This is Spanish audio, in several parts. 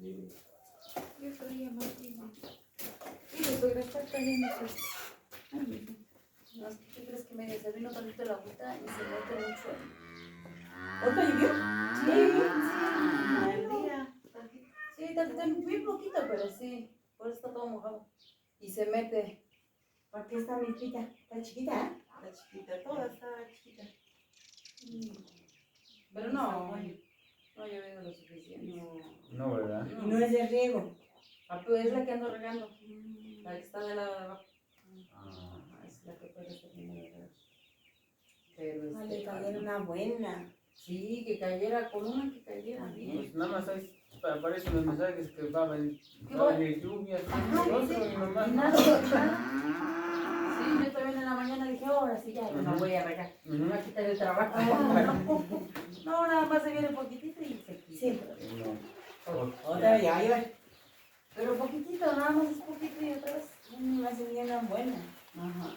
Yo creía más bien. Y la suegra está también. Ay, mija. No, es que ¿qué crees que me se vino tantito la agüita y se mete mucho ahí? ¿Otra llovió? Sí, Mal día. sí, tantito, muy poquito, pero sí. Por eso está todo mojado. Y se mete. ¿Por qué está mi hijita? ¿Está chiquita? Está chiquita, toda está chiquita. Pero no ha llovido lo suficiente. No, ¿verdad? Y no es de riego. Ah, pues es la que ando regando. La que está del lado de abajo. Ah. Es la que puede estar viendo de regar. Pero Vale, cayera una buena. sí, que cayera, con una que cayera bien. Pues nada más ahí aparecen los mensajes que va a venir lluvia, Ajá, otro sí. y nomás. Y nada. Sí, yo también en la mañana dije, ahora sí ya, no voy a regar. Me voy a quitar el trabajo. No, nada más se viene poquitito y se quita. Sí. No. Otra vez, ya iba. Pero poquitito, nada más es poquito y otra vez. Una semilla buena. Ajá.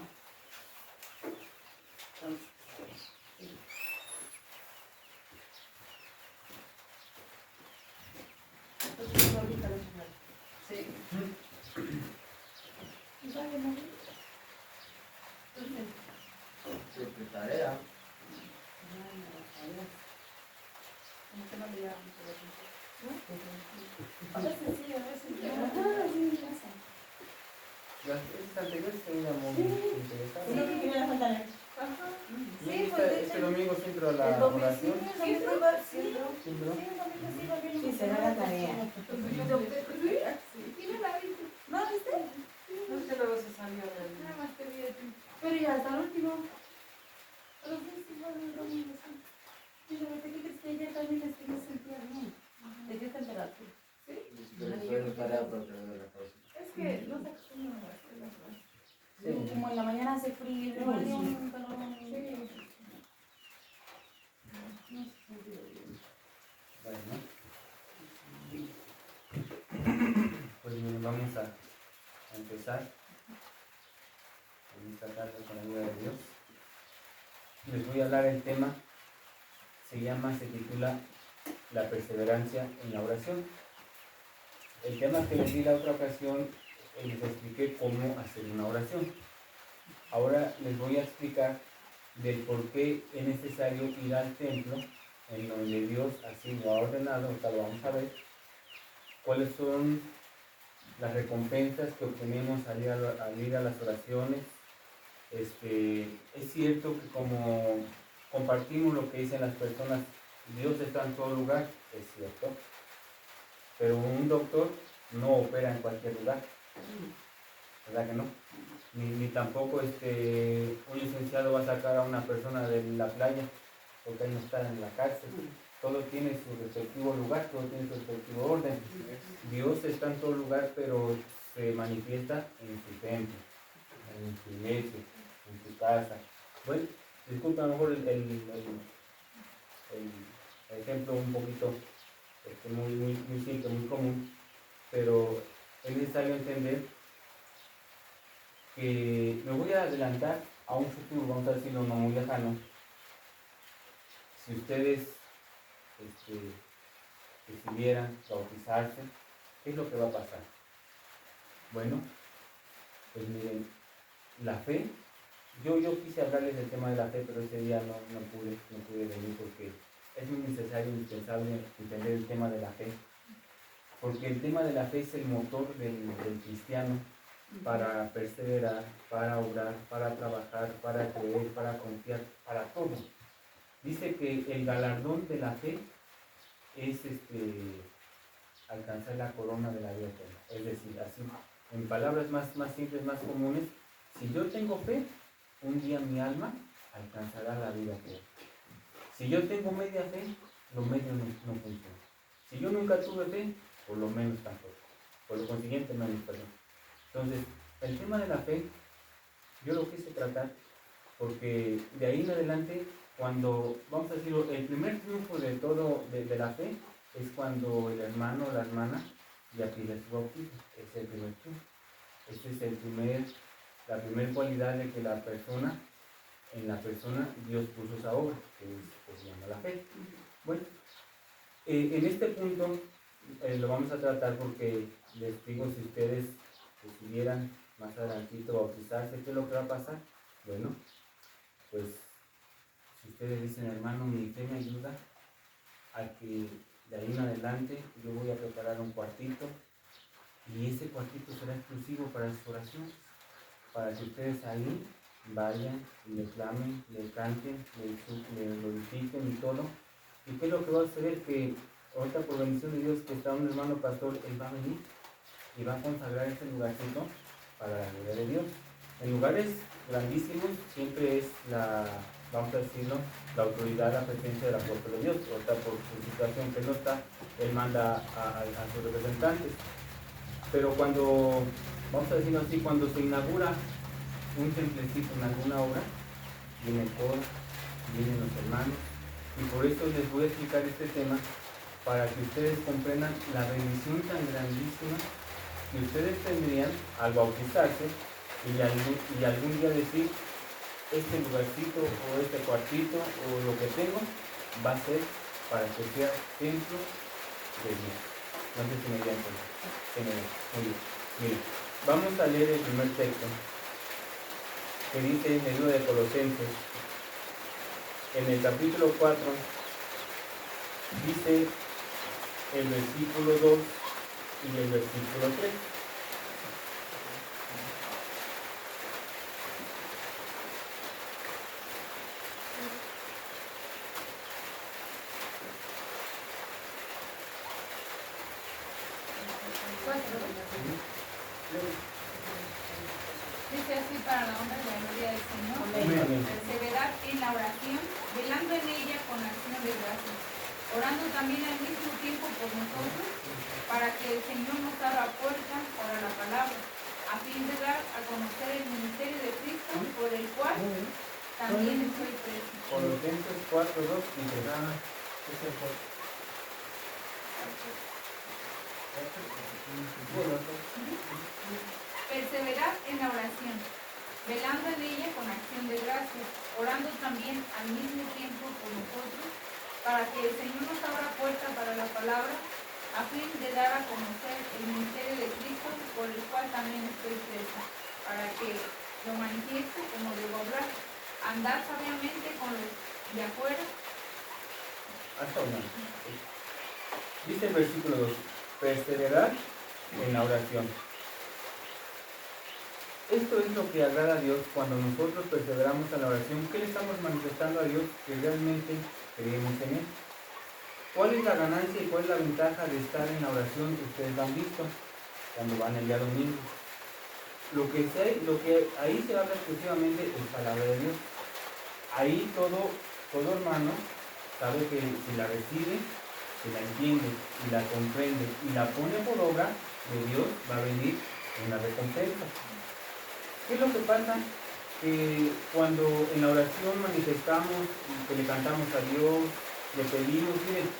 Entonces, sí. Entonces, ahorita lo voy a hacer. Sí. Vale, ¿no? ¿Qué tarea? Como que no le llevamos a la a veces sí, a veces no. Las veces anteriores se veía muy interesante. Sí, que me la faltan. Ajá. Y Sí, esta- pues este domingo se entró a la el domingo oración. sí, el domingo iba, sí, ¿Sí entró? sí, el domingo sí iba bien. Sí, será la tarea. Sí, no la viste. ¿No la viste? No es que luego se salió del... Nada más te vi de ti. Pero ya hasta el último. Pero sí, sí, fue el domingo, sí. Y de repente, ¿qué crees que ayer también me sentía bien? ¿De qué temperatura? ¿Sí? Es que no se acostumbran a hacer las cosas. Sí. Como en la mañana hace frío, igual dio un calor. Sí. No se sintió bien. Bueno. Pues miren, vamos a empezar en esta tarde con la ayuda de Dios. Les voy a hablar el tema, se titula La perseverancia en la oración. El tema que les di la otra ocasión, les expliqué cómo hacer una oración. Ahora les voy a explicar del por qué es necesario ir al templo, en donde Dios así lo ha ordenado. Ahorita lo vamos a ver. ¿Cuáles son las recompensas que obtenemos al ir a las oraciones? Es cierto que como compartimos lo que dicen las personas, Dios está en todo lugar, es cierto, pero un doctor no opera en cualquier lugar, ¿verdad que no? Ni tampoco un licenciado va a sacar a una persona de la playa, porque él no está en la cárcel. Todo tiene su respectivo lugar, todo tiene su respectivo orden. Dios está en todo lugar, pero se manifiesta en su templo, en su iglesia, en su casa. Bueno, disculpa a lo mejor el ejemplo un poquito muy simple, muy común, pero es necesario entender que me voy a adelantar a un futuro, vamos a decirlo no muy lejano. Si ustedes decidieran bautizarse, ¿qué es lo que va a pasar? Bueno, pues miren, la fe, yo quise hablarles del tema de la fe, pero ese día no pude venir porque es muy necesario, indispensable entender el tema de la fe, porque el tema de la fe es el motor del cristiano para perseverar, para obrar, para trabajar, para creer, para confiar, para todo. Dice que el galardón de la fe es alcanzar la corona de la vida eterna. Es decir, así, en palabras más simples, más comunes, si yo tengo fe, un día mi alma alcanzará la vida eterna. Si yo tengo media fe, lo medio no funciona. Si yo nunca tuve fe, por lo menos tampoco. Por lo consiguiente, menos, perdón. Entonces, el tema de la fe, yo lo quise tratar porque de ahí en adelante, cuando, vamos a decirlo, el primer triunfo de todo, de la fe, es cuando el hermano o la hermana ya pide su bautismo. Ese es el primer triunfo. Esa es la primera cualidad de que en la persona Dios puso esa obra, que se llama la fe. Bueno, en este punto lo vamos a tratar porque les digo, si ustedes decidieran más adelantito bautizarse, ¿qué es lo que va a pasar? Bueno, pues si ustedes dicen, hermano, mi fe me ayuda a que de ahí en adelante yo voy a preparar un cuartito y ese cuartito será exclusivo para sus oraciones, para que ustedes ahí vayan y le clamen, le canten, le glorifiquen y todo. ¿Y qué es lo que va a suceder? Que ahorita por bendición de Dios que está un hermano pastor, él va a venir y va a consagrar este lugarcito para la gloria de Dios. En lugares grandísimos siempre es vamos a decirlo, la autoridad, la presencia del apóstol de Dios. Ahorita por su situación que no está, él manda a sus representantes. Pero cuando, vamos a decirlo así, cuando se inaugura un templecito en alguna obra, viene el coro, vienen los hermanos, y por eso les voy a explicar este tema, para que ustedes comprendan la bendición tan grandísima que ustedes tendrían al bautizarse y algún día decir, este lugarcito o este cuartito o lo que tengo va a ser para que sea templo de Dios. No sé si me voy a entender. Muy bien. Miren, vamos a leer el primer texto que dice en el libro de Colosenses, en el capítulo 4, dice el versículo 2 y el versículo 3. Dice así para la honra y la gloria del Señor. Amén. Perseverad en la oración, velando en ella con acción de gracias, orando también al mismo tiempo por nosotros, para que el Señor nos abra puertas para la palabra, a fin de dar a conocer el ministerio de Cristo, por el cual también estoy preso. Colosenses 4:2 dice, Perseverad en la oración, velando en ella con acción de gracias, orando también al mismo tiempo por nosotros, para que el Señor nos abra puerta para la palabra, a fin de dar a conocer el ministerio de Cristo, por el cual también estoy presa, para que lo manifieste como debo hablar, andar sabiamente con los de afuera. hasta una. Dice el versículo 2, perseverar en la oración. Esto es lo que agrada a Dios cuando nosotros perseveramos en la oración. ¿Qué le estamos manifestando a Dios? Que realmente creemos en Él. ¿Cuál es la ganancia y cuál es la ventaja de estar en la oración que ustedes han visto cuando van el día domingo? Lo que ahí se habla exclusivamente es palabra de Dios. Ahí todo hermano sabe que si la recibe, si la entiende y la comprende y la pone por obra, de Dios va a venir una recompensa. ¿Qué es lo que pasa? Que cuando en la oración manifestamos, que le cantamos a Dios, le pedimos, miren,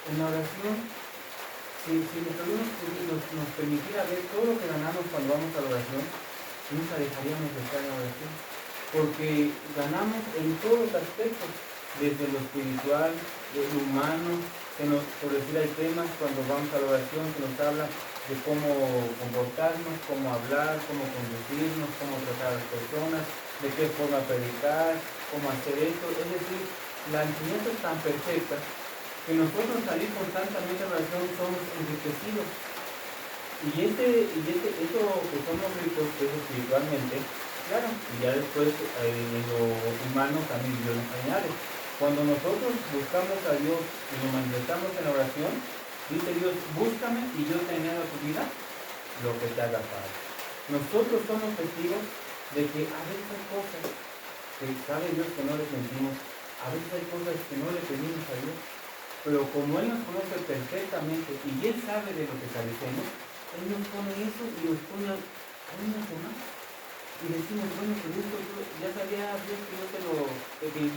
en la oración, si nuestro Dios nos permitiera ver todo lo que ganamos cuando vamos a la oración, nunca dejaríamos de estar en la oración. Porque ganamos en todos los aspectos, desde lo espiritual, de lo humano, por decir, hay temas cuando vamos a la oración que nos habla de cómo comportarnos, cómo hablar, cómo conducirnos, cómo tratar a las personas, de qué forma predicar, cómo hacer esto. Es decir, la enseñanza es tan perfecta que nosotros salir constantemente a la oración somos enriquecidos. Y eso que somos ricos es espiritualmente, claro, y ya después en lo humano también Dios nos añade. Cuando nosotros buscamos a Dios y nos manifestamos en la oración, dice Dios, búscame y yo te añado a tu vida lo que te haga falta. Nosotros somos testigos de que a veces hay cosas que sabe Dios que no le sentimos, a veces hay cosas que no le pedimos a Dios, pero como Él nos conoce perfectamente y Él sabe de lo que carecemos, Él nos pone eso y nos pone a una semana. Y decimos, bueno, pues esto ya sabía Dios que yo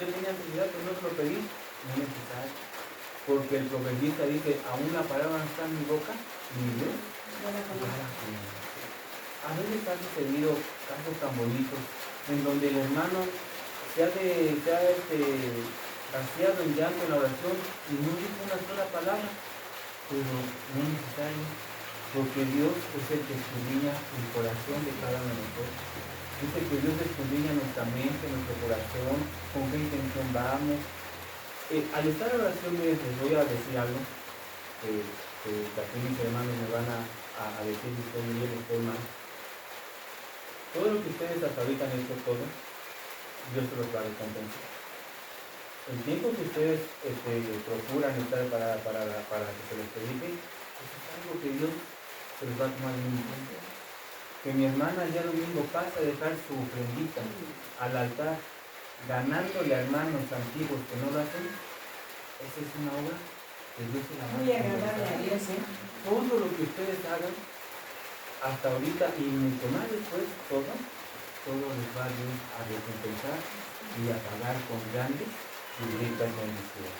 tenía necesidad, pero no se lo pedí, no es necesario. Porque el proverbista dice, aún la palabra no está en mi boca, ni Dios ya la conoce. A veces ha sucedido casos tan bonitos, en donde el hermano se ha vaciado en llanto en la oración y no dijo una sola palabra. pero no es necesario, porque Dios es el que escudriña el corazón de cada uno de nosotros. Dice que Dios escudriña nuestra mente, nuestro corazón, con qué intención vamos. Al estar en oración, miren, les voy a decir algo que aquí mis hermanos me van a decir si estoy bien o estoy mal. Todo lo que ustedes hasta ahorita han hecho, todo, Dios se los va a recompensar. El tiempo que ustedes procuran estar para que se les predique, eso es algo que Dios se los va a tomar en cuenta. Que mi hermana ya lo mismo pasa a dejar su ofrendita al altar, ganándole a hermanos antiguos que no lo hacen. Esa es una obra que Dios se la va a Muy agradable a Dios, Todo lo que ustedes hagan hasta ahorita y mucho más después, todo les va a Dios a recompensar y a pagar con grandes y ricas bendiciones.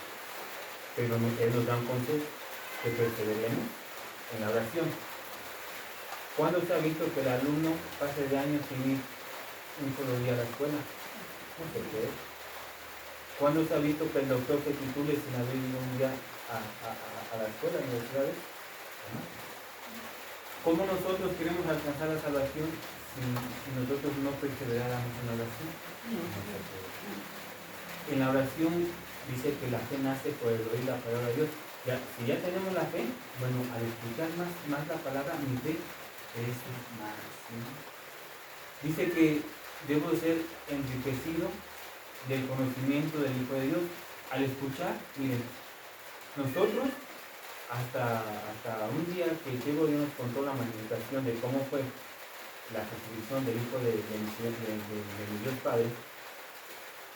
Pero Él nos da un consejo, que perseveremos en la oración. ¿Cuándo se ha visto que el alumno pase de años sin ir un solo día a la escuela? No se puede. ¿Cuándo se ha visto que el doctor se titule sin haber ido un día a la escuela, a la universidad? ¿No? ¿Cómo nosotros queremos alcanzar la salvación si nosotros no perseveráramos en la oración? No se puede. En la oración dice que la fe nace por el oír la palabra de Dios. Si ya tenemos la fe, bueno, al escuchar más la palabra, mi fe crece más. ¿Sí? Dice que debo ser enriquecido del conocimiento del Hijo de Dios. Al escuchar, miren, nosotros hasta un día que Dios nos contó la manifestación de cómo fue la crucifixión del Hijo de mi Dios Padre,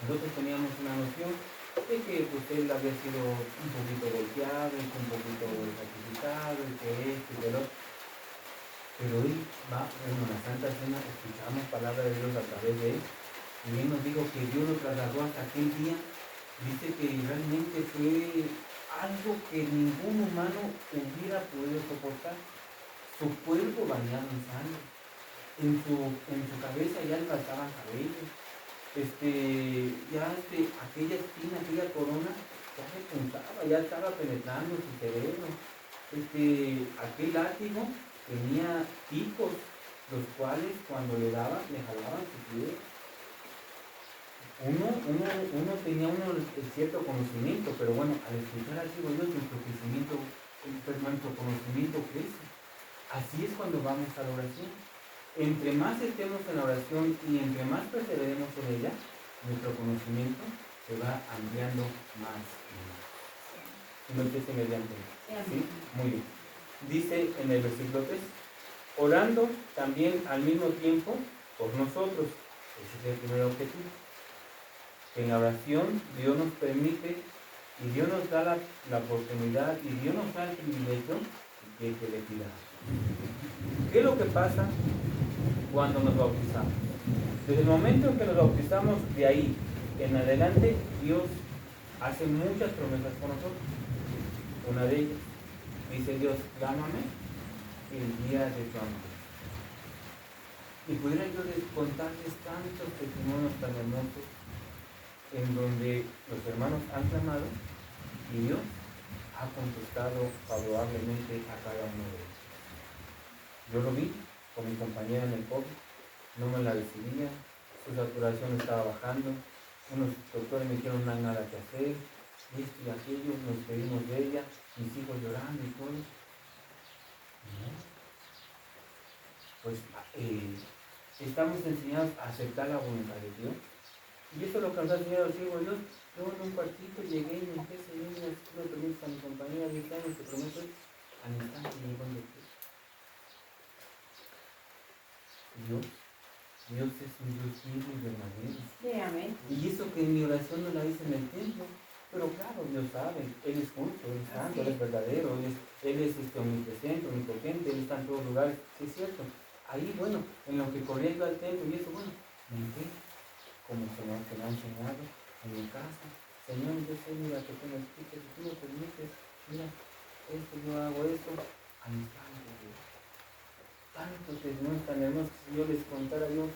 nosotros teníamos una noción de que pues, él había sido un poquito golpeado, y un poquito sacrificado, y que esto y que lo otro. Pero hoy en la Santa Cena escuchamos palabra de Dios a través de él, y él nos dijo que Dios lo trasladó hasta aquel día. Dice que realmente fue algo que ningún humano hubiera podido soportar. Su cuerpo bañado en sangre, en su cabeza ya le faltaban cabellos, aquella espina, aquella corona ya se punzaba, ya estaba penetrando su cerebro. Aquel látigo tenía picos, los cuales cuando le daban, le jalaban su piel. Uno tenía cierto conocimiento, pero bueno, al escuchar así, bueno, nuestro conocimiento crece. Así es cuando vamos a la oración. Entre más estemos en la oración y entre más perseveremos en ella, nuestro conocimiento se va ampliando más y más. No empiece mediante. ¿Sí? Muy bien. Dice en el versículo 3, orando también al mismo tiempo por nosotros. Ese es el primer objetivo. En la oración Dios nos permite y Dios nos da la oportunidad y Dios nos da el privilegio de que le pidamos. ¿Qué es lo que pasa cuando nos bautizamos? Desde el momento en que nos bautizamos, de ahí en adelante, Dios hace muchas promesas con nosotros. Una de ellas, dice Dios, clámame el día de tu amor. Y pudiera yo contarles tantos testimonios tan hermosos en donde los hermanos han clamado y Dios ha contestado favorablemente a cada uno de ellos. Yo lo vi con mi compañera en el COVID, no me la recibía, su saturación estaba bajando, unos doctores me dijeron no hay nada que hacer, esto y aquello, nos despedimos de ella, mis hijos llorando y todo. ¿No? Pues estamos enseñados a aceptar la voluntad de Dios. Y eso lo que nos ha enseñado el ciego Dios. Yo en un cuartito llegué y me empecé a decir, no me permites a mi compañera 10 años, te prometo, al instante llegó el doctor. Dios es un Dios vivo y verdadero. Sí, amén. Y eso que en mi oración no la hice en el templo, pero claro, Dios sabe, Él es justo, Él es santo, Él es verdadero, Él es omnipresente, omnipotente, Él está en todos lugares, sí es cierto. Ahí, bueno, en lo que corría yo al templo y eso, bueno, me entré, como se me ha enseñado en mi casa. Señor, yo sé, mira, que tú me expliques, si tú me permites, mira, yo hago esto, a mis padres, Dios. Tantos testimonios tan hermosos que si yo les contara yo,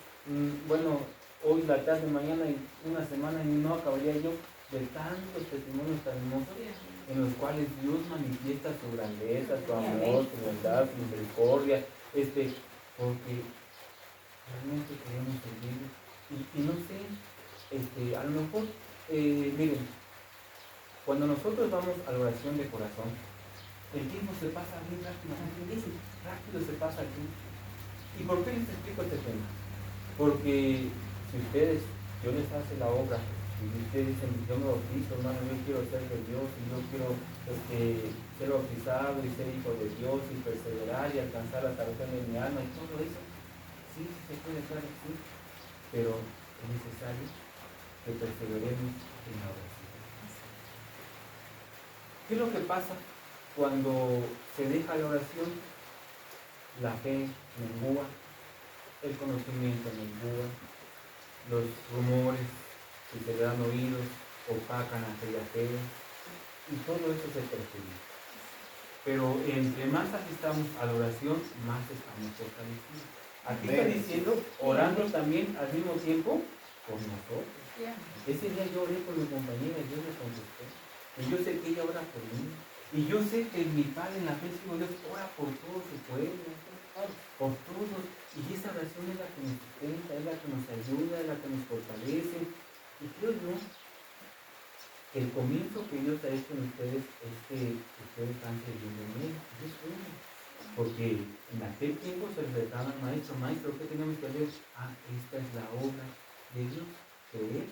bueno, hoy la tarde, mañana y una semana y no acabaría yo de tantos testimonios tan hermosos en los cuales Dios manifiesta su grandeza, su amor, su bondad, su misericordia, porque realmente queremos servir. Y no sé, a lo mejor, miren, cuando nosotros vamos a la oración de corazón, el tiempo se pasa bien rápido se pasa aquí. ¿Y por qué les explico este tema? Porque si ustedes, yo les hace la obra, y ustedes dicen, yo me bautizo, hermano, yo quiero ser de Dios, y yo quiero ser bautizado y ser hijo de Dios, y perseverar y alcanzar la salvación de mi alma, y todo eso, sí, se puede, claro, sí, pero es necesario que perseveremos en la oración. ¿Qué es lo que pasa cuando se deja la oración? La fe mengua, el conocimiento mengua, los rumores, si se le dan oídos, opacan aquella fe, y todo eso se perjudica. Pero entre más asistamos a la oración, más estamos fortalecidos. Aquí está diciendo, orando también al mismo tiempo por nosotros. Ese día yo oré por mi compañera y Dios me contestó. Y yo sé que ella ora por mí. Y yo sé que mi Padre en la fe, Dios ora por todo su pueblo, por todos. Y esa oración es la que nos sustenta, es la que nos ayuda, es la que nos fortalece. Y creo yo que el comienzo que Dios ha hecho en ustedes es que ustedes están sirviendo en Él. Es bueno. Porque en aquel tiempo se les al maestro, ¿qué tenemos que hacer? Esta es la obra de Dios, creer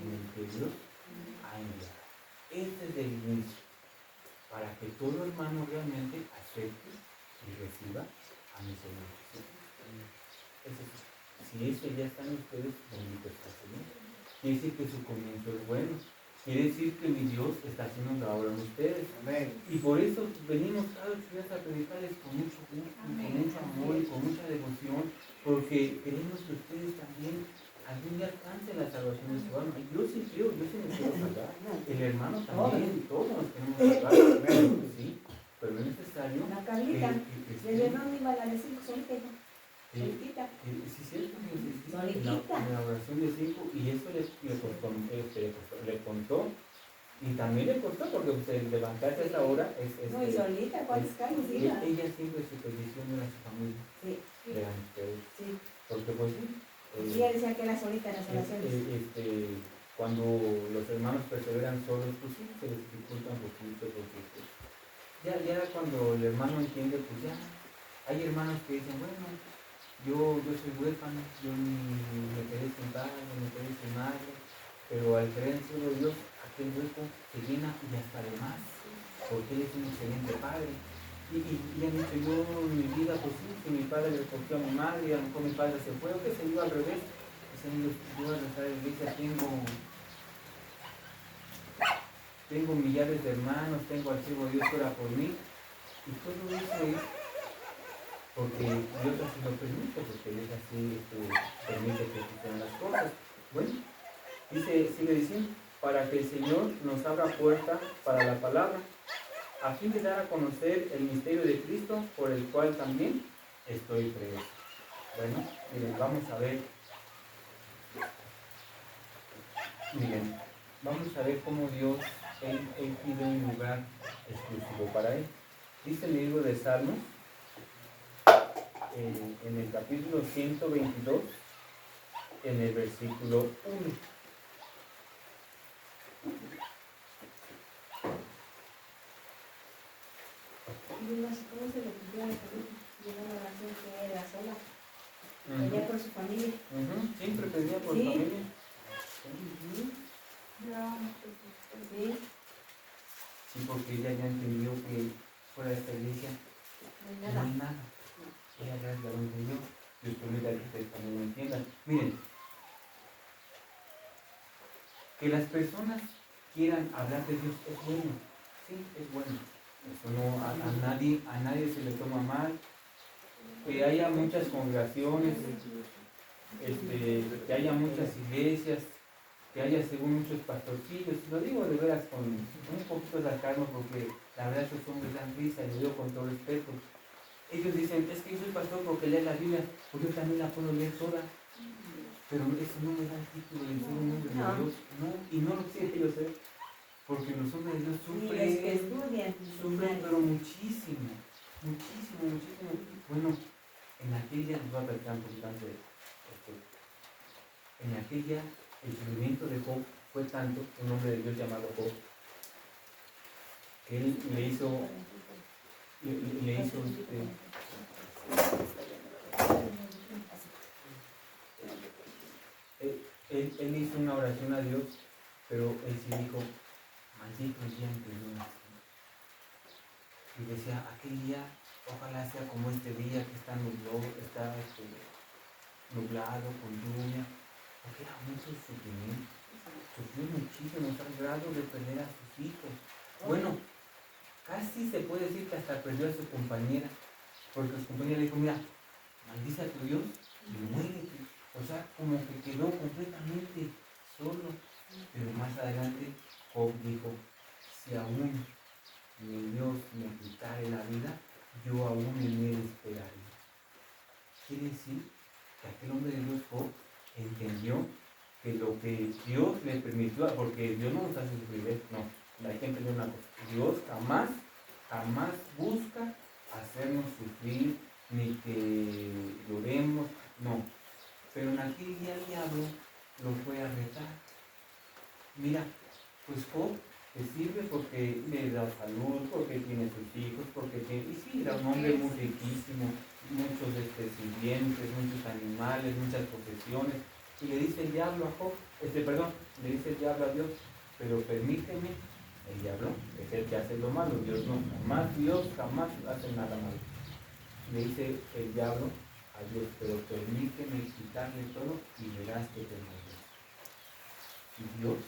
en el que Dios ha enviado. Este es el inicio, para que todo hermano realmente acepte y reciba a mi Señor Jesús. Si eso ya está en ustedes, bendito está el Señor. Quiere decir que su comienzo es bueno. Quiere decir que mi Dios está haciendo la obra en ustedes. Amén. Y por eso venimos cada vez a predicarles con mucho gusto, con mucho amor y con mucha devoción, porque queremos que ustedes también algún día alcancen la salvación de su alma. Yo sí creo, yo sí me quiero salvar. El hermano también, todos nos queremos salvar. Sí, pero es necesario. La Carlita, le llevaron iba a la de 5 solita. Solita. Sí, cierto, Solita. en la oración de 5, y eso le contó, y también le costó, porque levantarse a esa hora es no, y solita, ¿cuántos calles iba? Ella siempre su petición era su familia. Sí. Eran ustedes. Sí. Porque pues sí. Ella decía que era solita en las oraciones. Cuando los hermanos perseveran solos, pues sí, se les dificulta un poquito, porque pues, ya cuando el hermano entiende, pues ya, hay hermanos que dicen, bueno, yo soy huérfano, yo me quedé sin padre, me quedé sin madre, pero al creer en el cielo de Dios, aquel hueco se llena y hasta de más, porque Él es un excelente padre. Y han dicho, yo en mi vida, pues sí, que mi padre le recogió a mi madre, y a lo mejor mi padre se fue, o que se dio al revés. Dicen ellos, yo al rezar en la iglesia tengo millares de hermanos, tengo al siervo de Dios que ora por mí, y todo eso es porque Dios así lo permite, porque Dios así permite que sucedan las cosas. Bueno, sigue diciendo, para que el Señor nos abra puerta para la palabra, a fin de dar a conocer el misterio de Cristo, por el cual también estoy preso. Bueno, miren, vamos a ver cómo Dios, Él pide un lugar exclusivo para Él. Dice el libro de Salmos, en el capítulo 122, en el versículo 1. ¿Cómo se le pidió a la familia? Llegó una oración que era sola. Pedía por su familia. Siempre pedía por su familia. Sí, porque ella ya entendió que fuera de esta iglesia no hay nada. Ella ya lo entendió. Dios permita que ustedes también lo entiendan. Miren, que las personas quieran hablar de Dios es bueno. Sí, es bueno. Eso no, a nadie se le toma mal. Que haya muchas congregaciones, que haya muchas iglesias, que haya según muchos pastorcillos. Lo digo de veras con un poquito de sarcasmo, porque la verdad esos hombres dan risa, y lo digo con todo respeto. Ellos dicen, es que yo soy pastor porque leo la Biblia, pues yo también la puedo leer toda. Pero eso no me da el título de ser un hombre de No. Dios. No, y no lo quiero yo ser. Porque los hombres de Dios Y los que estudian. sufren, pero muchísimo. Muchísimo, muchísimo. Bueno, en aquella, les voy a platicar un poquito antes de esto. En aquella, el sufrimiento de Job fue tanto, un hombre de Dios llamado Job, que él le hizo él hizo una oración a Dios, pero él sí dijo, maldito el día en que yo nací. Y decía, aquel día, ojalá sea como este día que está nublado, nublado, con lluvia, porque era mucho sufrimiento. Sufrió muchísimo, al grado de perder a sus hijos. Bueno, casi se puede decir que hasta perdió a su compañera, porque su compañera le dijo, mira, maldice a tu Dios y muérete. O sea, como que quedó completamente solo. Pero más adelante Job dijo, si aún mi Dios me quitare la vida, yo aún en él esperaré. Quiere decir que aquel hombre de Dios, Job, entendió que lo que Dios le permitió, porque Dios no nos hace sufrir, no, hay que entender una cosa, Dios jamás busca hacernos sufrir, ni que lloremos, no, pero en aquel día el diablo lo fue a retar. Mira, pues Job te sirve porque le da salud, porque tiene sus hijos, porque tiene, y sí, era un hombre muy riquísimo, muchos sirvientes, muchos animales, muchas posesiones. Y le dice el diablo a Job, le dice el diablo a Dios, pero permíteme, el diablo es el que hace lo malo, Dios no, Dios jamás hace nada malo. Le dice el diablo a Dios, pero permíteme quitarle todo y verás que te mueres. Y Dios,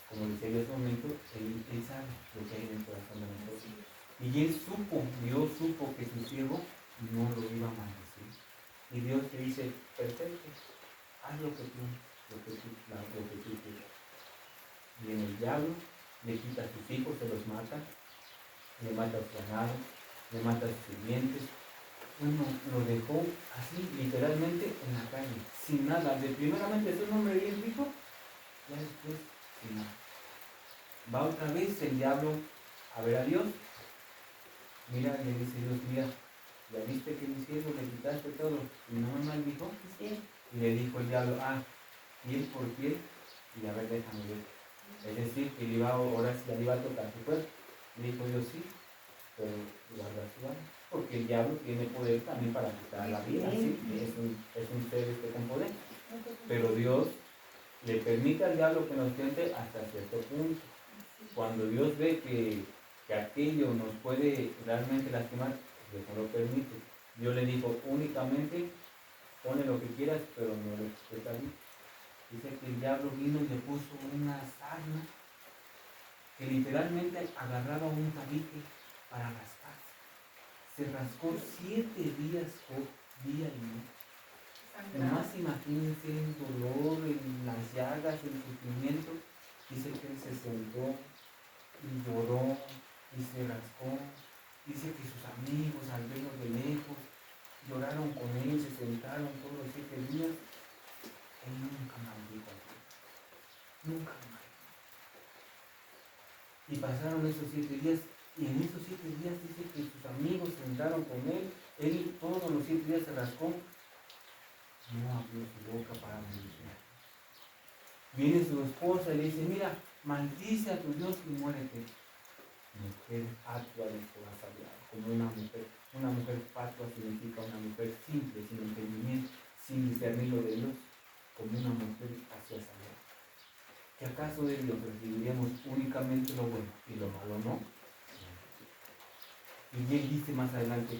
como decía yo hace un momento, él sabe lo que hay en el corazón de nosotros. Y Dios supo que su siervo no lo iba a maldecir. Y Dios te dice, perfecto, haz lo que tú quieras. Viene el diablo, le quita a sus hijos, se los mata, le mata a su ganado, le mata a sus sirvientes. Bueno, lo dejó así, literalmente, en la calle, sin nada. Primeramente es un hombre bien rico, ya después, sin nada. Va otra vez el diablo a ver a Dios. Mira, le dice Dios, mira, ya viste que mi siervo le quitaste todo y no me maldijo. Sí. Y le dijo el diablo, piel por piel, y a ver, déjame ver. Es decir, que le iba ahora sí, ya le iba a tocar su cuerpo. Le dijo Dios, sí, pero guarda su alma. Porque el diablo tiene poder también para quitar la vida, ¿sí? Es un ser con poder. Pero Dios le permite al diablo que nos tiente hasta cierto punto. Cuando Dios ve que aquello nos puede realmente lastimar, Dios no lo permite. Dios le dijo únicamente, pone lo que quieras, pero no lo expresa bien. Dice que el diablo vino y le puso una sarna que literalmente agarraba un tabique para rascarse. Se rascó 7 días, día y noche. Nomás imagínense el dolor, las llagas, el sufrimiento. Dice que él se sentó y lloró y se rascó. Dice que sus amigos al verlo de lejos lloraron con él, se sentaron todos los 7 días. Él nunca maldijo a Dios. Nunca maldijo. Y pasaron esos 7 días, y en esos 7 días dice que sus amigos se sentaron con él. Él todos los 7 días se rascó. No abrió su boca para maldecir. Viene su esposa y le dice, mira, maldice a tu Dios y muérete. Mujer fatua de corazón, como una mujer. Una mujer fatua significa una mujer simple, sin entendimiento, sin discernir lo de Dios, como una mujer hacia salud. ¿Que acaso de Dios recibiríamos únicamente lo bueno y lo malo no? Y él dice más adelante,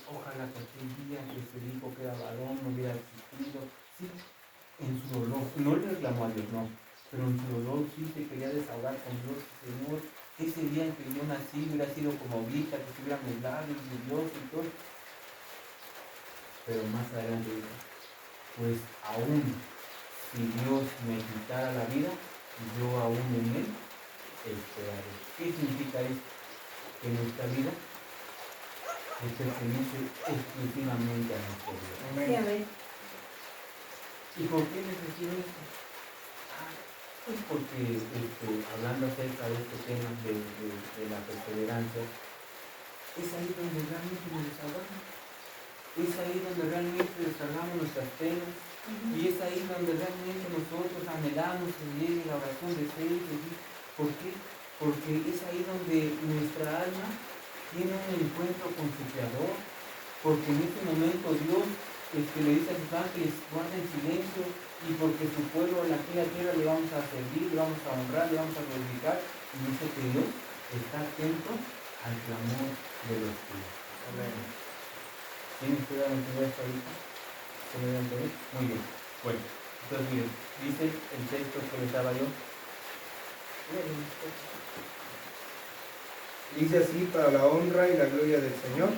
ojalá que aquel día que se dijo que era varón no hubiera existido. Sí, en su dolor, no le reclamó a Dios, no, pero en su dolor sí se quería desahogar con Dios. Señor, ese día en que yo nací hubiera sido como ahorita, que estuviera mis labios de Dios y todo. Pero más adelante dice, pues aún si Dios me quitara la vida, yo aún en él esperaré. ¿Qué significa esto? Que nuestra vida le pertenece exclusivamente a nuestro Dios. Sí, a ver. ¿Y por qué necesito esto? Pues porque hablando acerca de este tema de la perseverancia, es ahí donde realmente nos desahogamos. Es ahí donde realmente descargamos nuestras penas. Y es ahí donde realmente nosotros anhelamos que llegue la oración de fe y de Dios. ¿Por qué? Porque es ahí donde nuestra alma tiene un encuentro con su Creador. Porque en ese momento Dios le dice a sus ángeles, guarden silencio, y porque su pueblo en aquella tierra le vamos a servir, le vamos a honrar, le vamos a glorificar. Y dice que Dios está atento al clamor de los tuyos. Amén. ¿Tienen que dar entender esto ahorita? ¿Se me da a entender? Muy bien. Bueno, entonces miren, dice el texto que les daba yo. Dice así, para la honra y la gloria del Señor.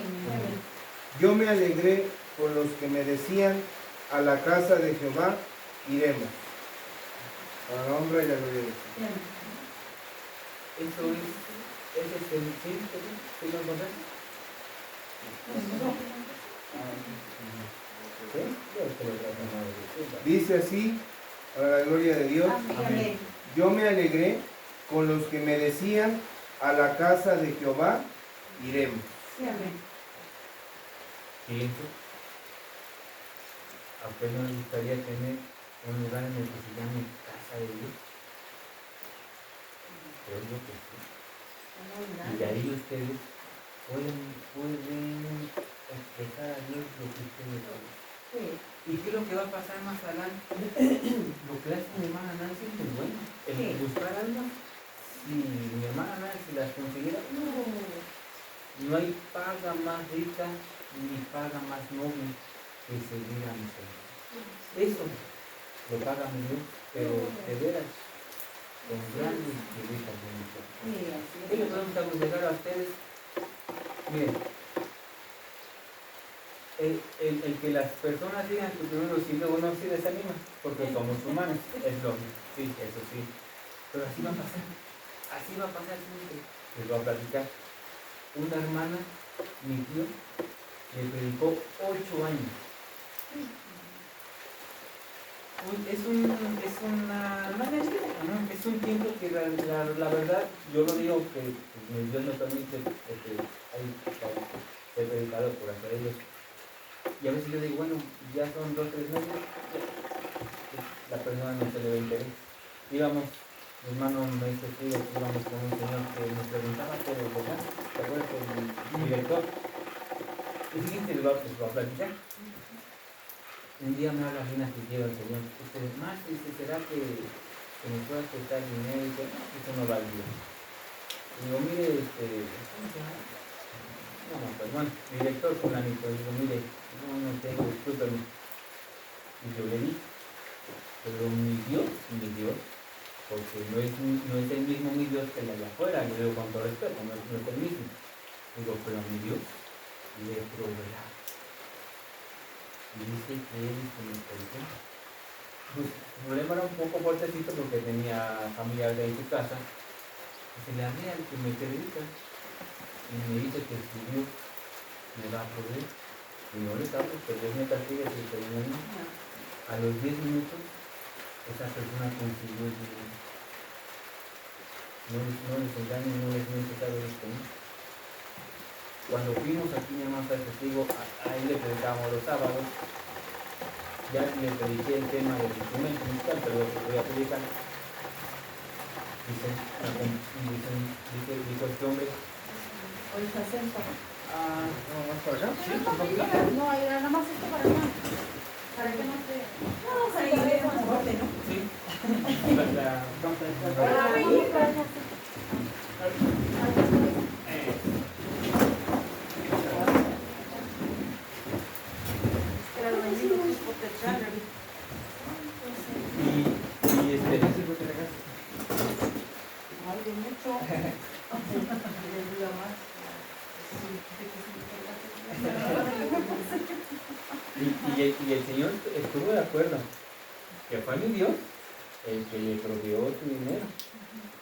Yo me alegré con los que me decían, a la casa de Jehová iremos. Para la honra y la gloria del Señor. Eso es, ese es el sí, ¿sí lo encontré? Dice así, para la gloria de Dios. Amén. Yo me alegré con los que me decían, a la casa de Jehová iremos. Sí, amén. Siguiente. ¿A usted no le gustaría tener un lugar en el que se llame casa de Dios? Creo yo que sí. Y de ahí ustedes pueden expresar a Dios lo que ustedes saben. Sí. ¿Y qué es lo que va a pasar más adelante? Lo que hace mi hermana Nancy es muy bueno. El Sí. buscar almas, si mi hermana Nancy las consiguiera, no hay paga más rica ni paga más noble que servir a mi Señor. Eso lo paga mi Dios, pero de veras, con grandes y ricas bendiciones. Sí, así ¿Qué le podemos aconsejar a ustedes? Miren, el que las personas digan que primero sí, luego no, sí desanima, porque somos humanos, es lógico, sí, eso sí. Pero así va a pasar siempre. Les voy a platicar. Una hermana, mi tío, le predicó 8 años. Es un tiempo que la verdad, yo lo digo que Dios me permite ser predicador por hacer ellos. Y a veces yo digo, bueno, ya son 2 o 3 meses, la persona no se le ve interés. Íbamos, mi hermano me dice que íbamos con un señor que nos preguntaba, pero ¿verdad? ¿Te acuerdas del director? Y siguiente les voy a platicar. Un día me habla bien afligido el Señor. Dice, más, ¿será que me pueda prestar dinero? Y dice, no, eso no va al día. Y digo, mire, ¿cómo se llama? No, pues bueno, director fulanito. Digo, mire, no tengo, discúlpeme. Y yo le dije, pero mi Dios, porque no es el mismo mi Dios que el de allá afuera, le digo con todo respeto, no es el mismo. Digo, pero mi Dios le proveerá. Y dice que él se me perdió. Pues el problema era un poco fuertecito porque tenía familiares de ahí en su casa. Y se le hablé al que me predica. Y me dice que si Dios me va a proveer. Y no le hablo, que Dios me castigue si se viene a mí. A los 10 minutos, esa persona consiguió el dinero. No les engañen, no les miento, ¿sabe esto? ¿No? Cuando fuimos aquí, mi hermano está testigo, ahí le predicábamos los sábados. Ya le prediqué el tema del instrumento musical, pero lo que voy a predicar. Dijo este hombre. Hoy está cerca. ¿No vas para allá? Sí, No, nada más esto para allá. Para que no te... No, para que veas más fuerte, ¿no? Sí. Y el Señor estuvo de acuerdo que fue mi Dios el que le proveó su dinero.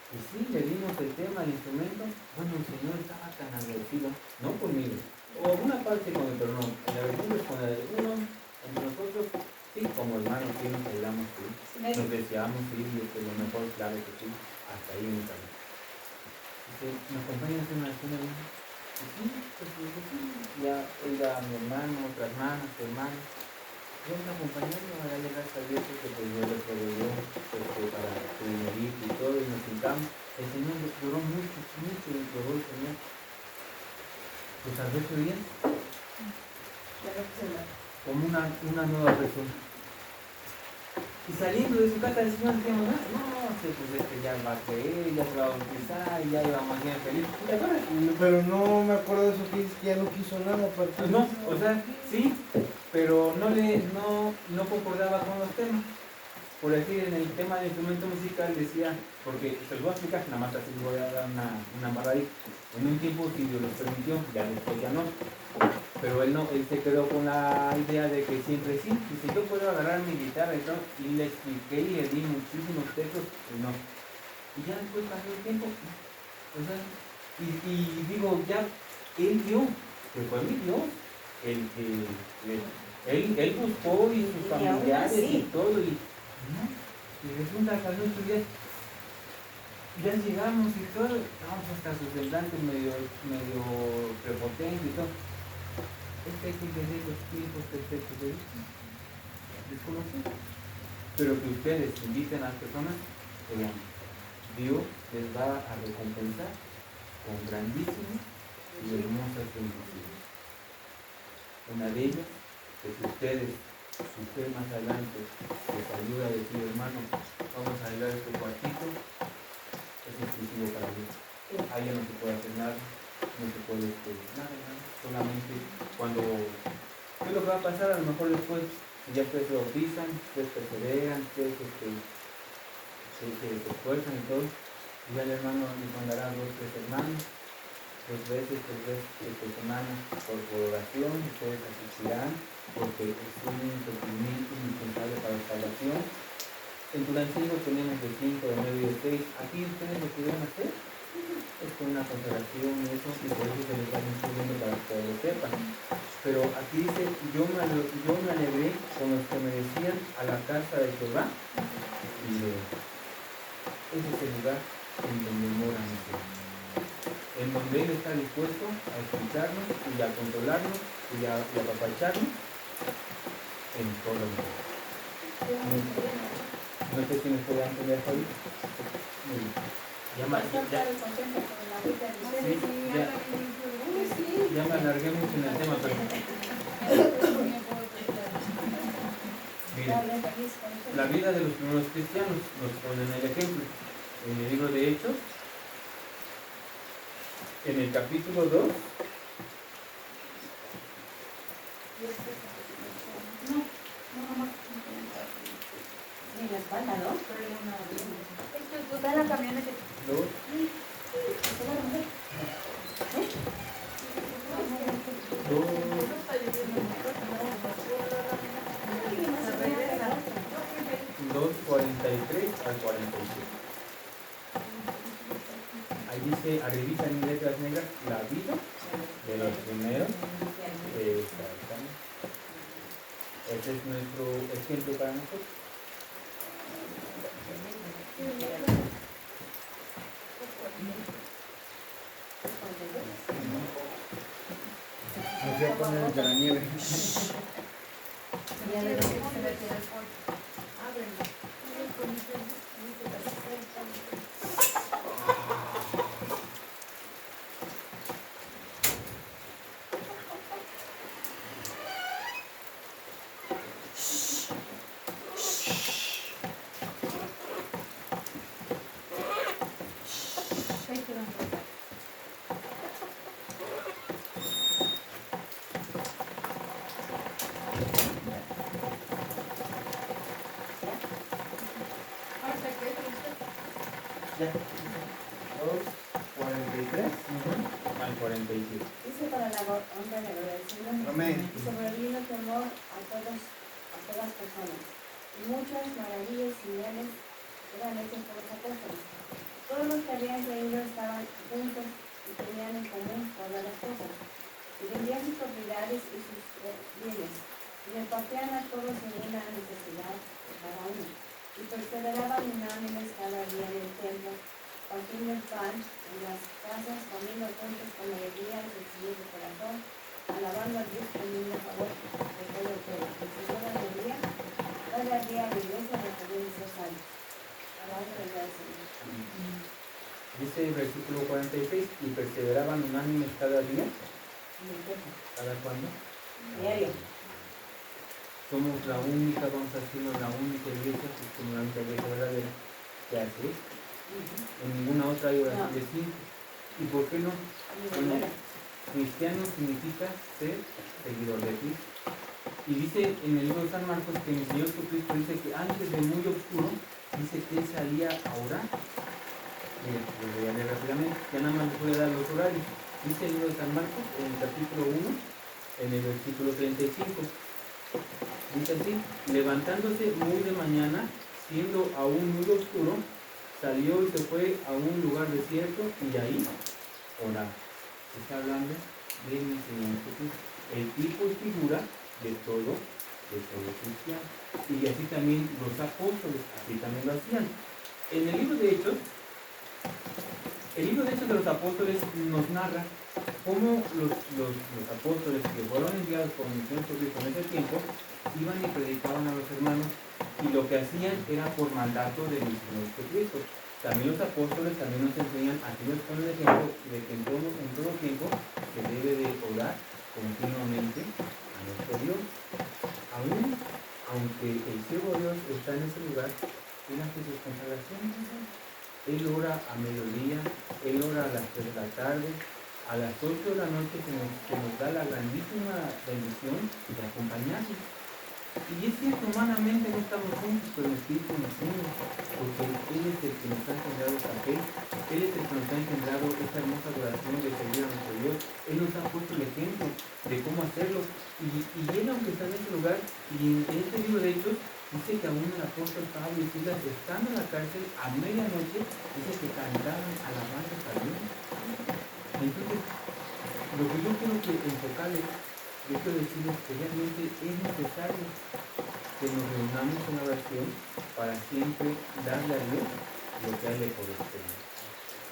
Y sí, le dimos el tema, el instrumento. Bueno, el Señor estaba tan agradecido, no conmigo, o una parte con él, pero no, en la versión con el uno, entre nosotros, sí, como hermanos sí nos ayudamos, sí. Nos deseamos, sí, y lo mejor, claro que sí, hasta ahí únicamente. Dice, ¿me acompañas en una cena? Y sí, pues sí, ya oiga a mi hermano, otra hermana, tu hermano. Vamos a acompañarlo a darle gracias a Dios porque pues Dios le proveyó para su dinerito y todo, y nos sentamos. El Señor duró mucho, mucho, y duró el Señor. Pues al otro día, como una nueva persona. Y saliendo de su casa, el Señor decíamos, no, pues ya va a creer, ya se va a bautizar, y ya iba más bien feliz. ¿Te acuerdas? Pero no me acuerdo de eso que dices que ya no quiso nada a partir de No, eso. o sea, sí, pero no concordaba con los temas. Por decir, en el tema del instrumento musical decía, porque se los voy a explicar, nada más así les voy a dar una amarradita. En un tiempo sí Dios los permitió, ya después ya no. Pero él se quedó con la idea de que siempre sí. Dice, yo puedo agarrar mi guitarra y todo, y le expliqué y le di muchísimos textos, y no. Y ya después pasó el tiempo. O sea, y digo, ya, él vio que fue mi Dios, el que él buscó y sus familiares y todo, y resulta que al otro día ya llegamos y todo, vamos hasta su semblante medio prepotente y todo. Hay que entender los tiempos perfectos de Dios, desconocidos. Pero que ustedes inviten a las personas, vean, Dios les va a recompensar con grandísimas y hermosas bendiciones. Una de ellas, que si ustedes, si usted más adelante les ayuda a decir, hermano, vamos a arreglar este cuartito, es exclusivo para Dios. Ahí ya no se puede hacer nada, no se puede nada, solamente cuando, ¿qué es lo que va a pasar? A lo mejor después, si ya ustedes se bautizan, ustedes perseveran, ustedes se esfuerzan y todo, y ya el hermano les mandará 2 o 3 hermanos, 2 veces, 3 veces por semana por oración, ustedes asistirán porque es un sufrimiento indispensable para la salvación. En Tulancingo tenemos de 5, de 9 y de 6. Aquí ustedes lo pudieran hacer, es con una consagración y eso, y por eso se les va instruyendo para que lo sepan. Pero aquí dice, yo me alegré con los que me decían a la casa de Jehová, y ese es el lugar en donde mora mi Señor, en donde Él está dispuesto a escucharnos y a controlarnos y a apapacharnos en todo el mundo. No sé si me pueden entender hasta ahorita. Muy bien. Ya me alargué mucho en el tema, pero mira, la vida de los primeros cristianos nos ponen el ejemplo. En el libro de Hechos, en el capítulo 2, En la espalda, ¿no? Está en la camioneta. 2, dos, 43 al 47. Ahí dice, arribita en letras negras, la vida de los primeros. Exactamente. Ese es nuestro ejemplo para nosotros. Me fui a poner entre la nieve. Ya. 2, 43 al 47. Dice para la honra y la gloria del Señor. Amén. Y sobrevino temor a todas personas. Y muchas maravillas y señales eran hechas por los apóstoles. Todos los que habían creído estaban juntos y tenían en común todas las cosas. Y vendían sus propiedades y sus bienes, y y repartían a todos según la necesidad de cada uno, y perseveraban unánimes cada día en el templo, partiendo el pan en las casas, comiendo juntos con alegría y sencillez de corazón, alabando a Dios teniendo a favor de todo el pueblo. El Señor añadía cada día a la iglesia de podían ser salvos. Palabra del Señor. Dice el versículo 46, y perseveraban unánimes cada día. En el templo. ¿Cada cuándo? Diario. Somos la única, vamos a decirlo, la única iglesia, pues como la única iglesia verdadera, que hace esto. En ninguna otra hay oración de 5. ¿Y por qué no? Bueno, cristiano significa ser seguidor de Cristo. Y dice en el libro de San Marcos que el Señor Jesucristo dice que antes de muy oscuro, dice que Él salía a orar. Mira, lo voy a leer rápidamente, ya nada más les voy a dar los horarios. Dice el libro de San Marcos, en el capítulo 1, en el versículo 35. Dice así: levantándose muy de mañana, siendo aún muy oscuro, salió y se fue a un lugar desierto y ahí oraba. Se está hablando de mi Señor Jesús, el tipo y figura de todo cristiano. Y así también los apóstoles, así también lo hacían. En el libro de Hechos de los apóstoles nos narra cómo los apóstoles que fueron enviados por el Señor Jesucristo en ese tiempo iban y predicaban a los hermanos, y lo que hacían era por mandato del Señor Jesucristo. También los apóstoles también nos enseñan, aquí nos ponen el ejemplo de que en todo tiempo se debe de orar continuamente a nuestro Dios. Aunque el siervo Dios está en ese lugar, él hace sus consagraciones. Él ora a mediodía, él ora a las 3 de la tarde, a las 8 de la noche se nos da la grandísima bendición de acompañarnos. Y es cierto, humanamente no estamos juntos, pero el Espíritu nos une, porque Él es el que nos ha engendrado esta fe, Él es el que nos ha engendrado esta hermosa adoración de servir a nuestro Dios. Él nos ha puesto el ejemplo de cómo hacerlo. Y Él, aunque está en ese lugar, y en este libro de Hechos, dice que aún el apóstol Pablo y Silas, estando en la cárcel a medianoche, dice que cantaban alabanzas a Dios. Entonces, lo que yo quiero que enfocarles, yo quiero decirles que realmente es necesario que nos reunamos en oración para siempre darle a Dios lo que a Él le corresponde.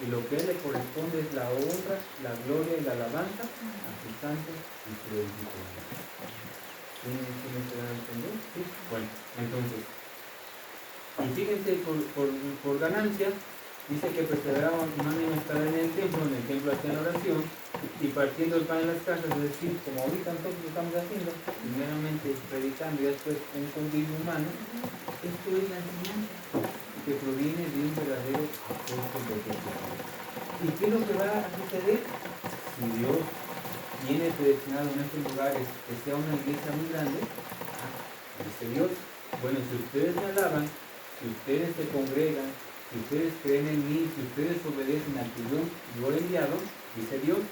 Y lo que a Él le corresponde es la honra, la gloria y la alabanza a su santo y su bendito nombre. ¿Sí me se dan a entender? ¿Sí? Bueno, entonces, y fíjense, por ganancia, dice que perseveraban unánimes estar en el templo hacían oración, y partiendo el pan en las casas, es decir, como ahorita nosotros lo estamos haciendo, primeramente predicando y después un convivio humano. Esto es la enseñanza que proviene de un verdadero apóstol de Jesucristo. ¿Y qué es lo que va a suceder? Si Dios tiene predestinado en estos lugares que sea una iglesia muy grande, dice Dios, bueno, si ustedes me alaban, si ustedes se congregan, si ustedes creen en mí, si ustedes obedecen al que yo he enviado, dice Dios,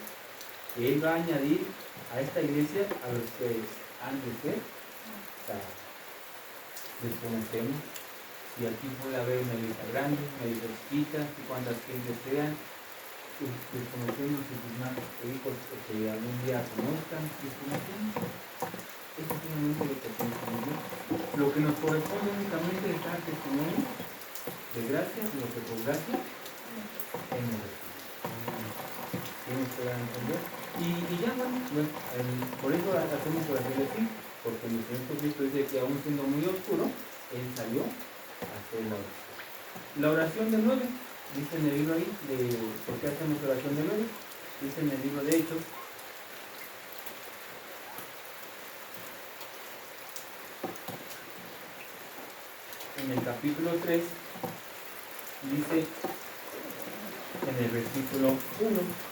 que Él va a añadir a esta iglesia a los que han de ser salvos. Desconocemos si aquí puede haber una iglesia grande, una iglesia chiquita, si cuántas gentes sean. Desconocemos si sus más hijos que algún día conozcan, desconocemos. Eso es solamente lo que pensamos. Lo que nos corresponde únicamente es dar testimonio de gracia, lo que por gracia hemos recibido. ¿Tienes que dar a entender? Y ya, bueno, por eso hacemos oración así, porque el Señor Jesucristo dice que aún siendo muy oscuro, Él salió a hacer la oración. La oración de 9, dice en el libro ahí, de ¿por qué hacemos oración de 9? Dice en el libro de Hechos, en el capítulo 3, dice en el versículo 1,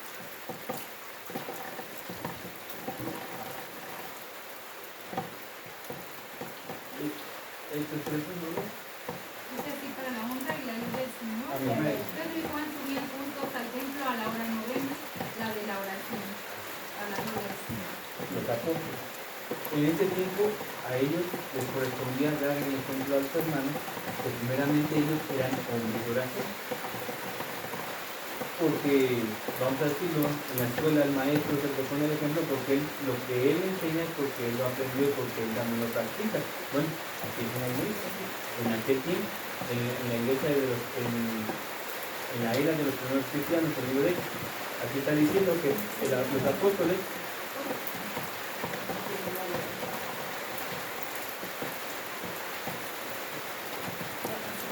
Hechos 3, ¿no? Dice así: para la honra y la luz del Señor, Amén. Pedro y Juan subían juntos al templo a la hora novena, la de la oración, a la hora del Señor. Los apóstoles. En ese tiempo a ellos les correspondía dar el ejemplo a los hermanos, que primeramente ellos eran hombres de oración. porque, vamos a decirlo, en la escuela el maestro es el que pone el ejemplo porque lo que él enseña es porque él lo aprendió y porque él también lo practica. Bueno, así es en la iglesia. En aquel tiempo, en la iglesia en la era de los primeros cristianos, el libro de Hechos, aquí está diciendo que los apóstoles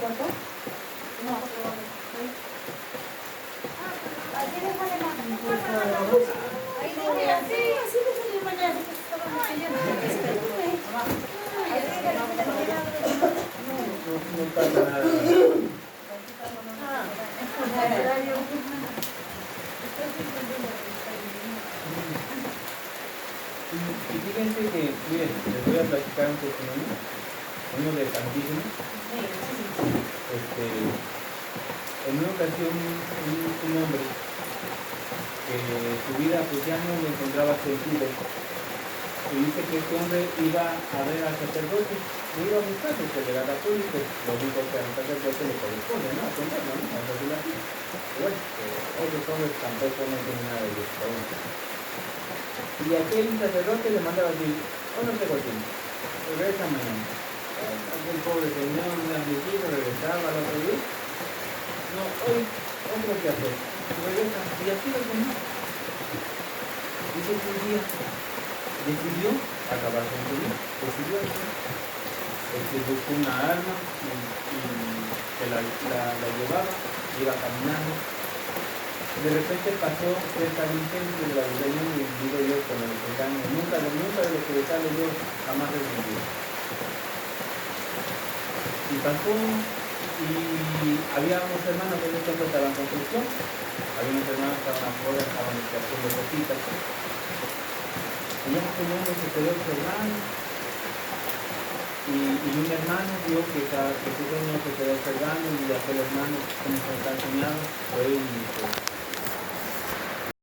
¿Cuánto? No, Así déjale más. Ahí dice así. así déjale mañana, que estaba no pasa nada. Y fíjense que, miren, les voy a platicar un testimonio, uno de tantísimos. En una ocasión, un hombre que su vida pues ya no le encontraba sentido, y dice que este hombre iba a ver al sacerdote, lo iba a buscar porque él era católico, lo dijo que al sacerdote le corresponde, ¿no? Atenderlo, ¿no? A hacer la vida. Bueno, otros hombres tampoco no tienen nada de eso. Y aquel sacerdote le mandaba decir, hoy no tengo tiempo, regresa mañana. Aquel pobre señor, un amiguito, regresaba al otro día. No, hoy otro que hacer. Regresa. Y así lo tenía. Dice que un día decidió acabar con su vida. Decidió eso. Buscó una arma y se la llevaba, iba caminando. De repente pasó cerca de un templo de la Virgen y digo yo con el engaño. Nunca de lo que le sale yo jamás he vendido. Y pasó y había unos hermanos que en ese tiempo estaban en construcción, había unos hermanos que estaban afuera, estaban haciendo cositas. Y ya este hombre se quedó observando y un hermano vio que su señor se quedó observando y aquel hermano, como se está enseñado, fue y dijo,